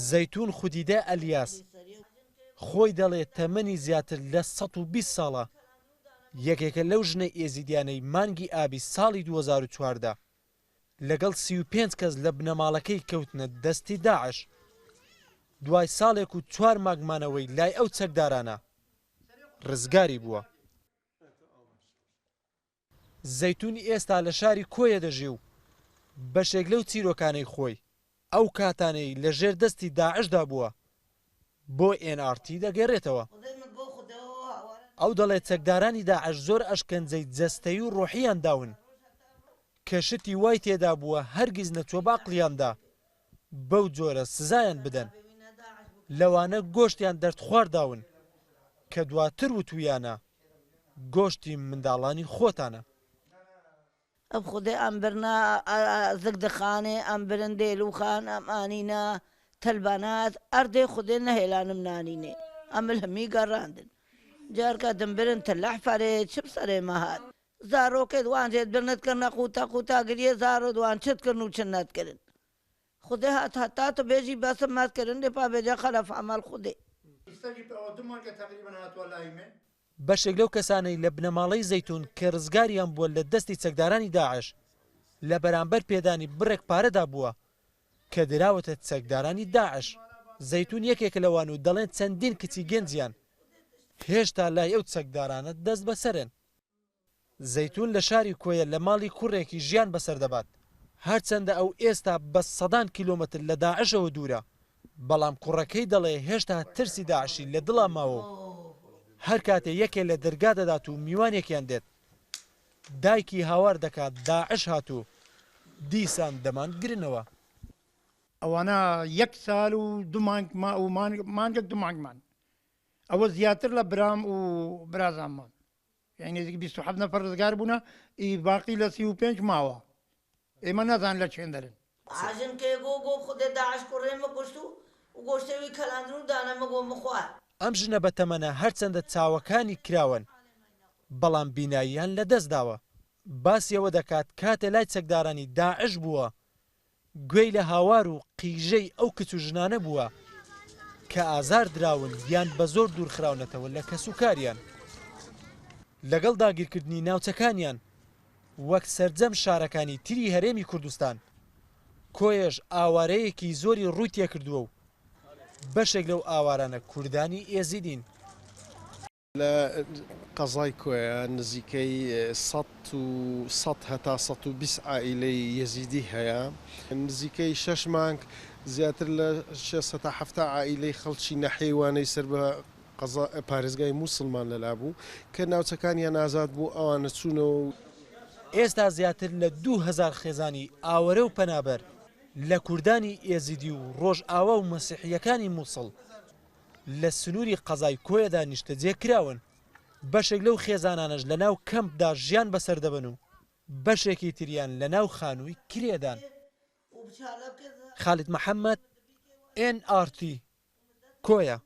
زەیتون خودیدە ئەلیاس خۆی دەڵێت تەمەنی زیاتر لە 120 ساڵە یەکێکە لەو ژنە ئێزیدیانەی مانگی ئابی ساڵی 2014 لەگەڵ 35 کەس لە بنەماڵەکەی کەوتنە دەستی داعش دوای ساڵێک و 4 مانگمانەوەی لای ئەو چەکدارانە ڕزگاری بووە. زەیتونی ئێستا لە شاری کۆیە دەژی و بەشێک لەو چیرۆکانەی خۆی ئەو کاتانەی لە ژێر دەستی داعشدا بووە بۆ NRT دەگەڕێتەوە. ئەو دەڵێت چەکدارانی داعش زۆر ئەشکەنجەی جەستەیی و ڕۆحیان داون کە شتی وای تێدا بووە هەرگیز نەچوە باقلیاندا بەو جۆرە سزایان بدەن. لەوانە گۆشتیان دەردخوارداون کە دواتر وتویانە گۆشتی منداڵانی خۆتانە. ئەم خودێ ئەم برنا زگدەخانێ ئەم برن دێلوخان ئەم ئانینە تەلبانات ئەردێ خودێ نەهێلانم نانینێ ئەمل هەمی گەڕاندن جارکە دەمبرن تەلەح فەرێ چ سەرێ مەهات زارۆکێ دوانجێت برنت کردنە قوتا قوتاگریە زارۆ دوان چت کردن و چ نەتکردن خودێ هات هەتاتە بێژی بەسم مەتکردن دێپا بێجە خەلەف ئەمەل خودێ. بەشێک لەو کەسانەی لە بنەماڵەی زەیتون کە ڕزگاریان بووە لە دەستی چەکدارانی داعش لە بەرامبەر پێدانی بڕێک پارەدا بووە کە دراوەتە چەکدارانی داعش. زەیتون یەکێک لەوان و دەڵێن چەندین کچی گەنجیان هێشتا لای ئەو چەکدارانە دەست بەسەرن. زەیتون لە شاری کۆیە لە ماڵی کوڕێکی ژیان بەسەر دەبات هەرچەندە ئەو ئێستا بە 100 کیلۆمەتر لە داعشەوە دوورە بەڵام کوڕەکەی دەڵێ هێشتا ترسی داعشی لە دڵا ماوە هەر کاتێ یەکێ لە دەرگا دەدات و میوانێکیان دێت دایکی هاوار دەکات داعش هاتوو دیسان دەمان گرنەوە. ئەوانە 1 ساڵ و مانگێک 2 مانگمان ئەوە زیاتر لە برام و برازانمان یعنی 27 نەفەر ڕزگار بوونە باقی لە 35 ماوە ئێمە نەزان لە چێن دەرن. حاجن کێ گۆ خودێ داعش کوڕێمە کوشت و گۆشتەوی کەلاندن و دانەمە گۆ مخوار. ئەم ژنە بەتەمەنە هەرچەندە چاوەکانی کراون بەڵام بیناییان لە دەست داوە. باسیەوە دەکات کاتێ لای چەکدارانی داعش بووە گوێی لە هاوار و قیژەی ئەو کچ و ژنانە بووە کە ئازار دراون یان بە زۆر دوورخراونەتەوە لە کەسوکاریان. لەگەڵ داگیرکردنی ناوچەکانیان وەک سەرجەم شارەکانی تری هەرێمی کوردستان کۆیەش ئاوارەیەکی زۆری ڕووی تێکردووە و بەشێک لەو ئاوارانە کوردانی ئێزیدین. لە قەزای کۆیە نزیکەی 100 هەتا 120 عائیلەی یەزیدی هەیە نزیکەی 6 مانگ زیاتر لە 670 عائیلەی خەڵکی نەحەیوانەی سەر بە پارێزگای موسڵمان لەلا بوو کە ناوچەکانیان ئازاد بوو ئەوانە چوونەوە. ئێستا زیاتر لە 2000 خێزانی ئاوەرە و پەنابەر لە کوردانی ئێزیدی و ڕۆژئاوا و مەسیحیەکانی مووسڵ لە سنووری قەزای کۆیەدا نیشتەجێ کراون. بەشێک لەو خێزانانەش لە ناو کەمپدا ژیان بەسەر دەبن و بەشێکی تریان لە ناو خانووی کرێدان. خالید محەممەد NRT کۆیە.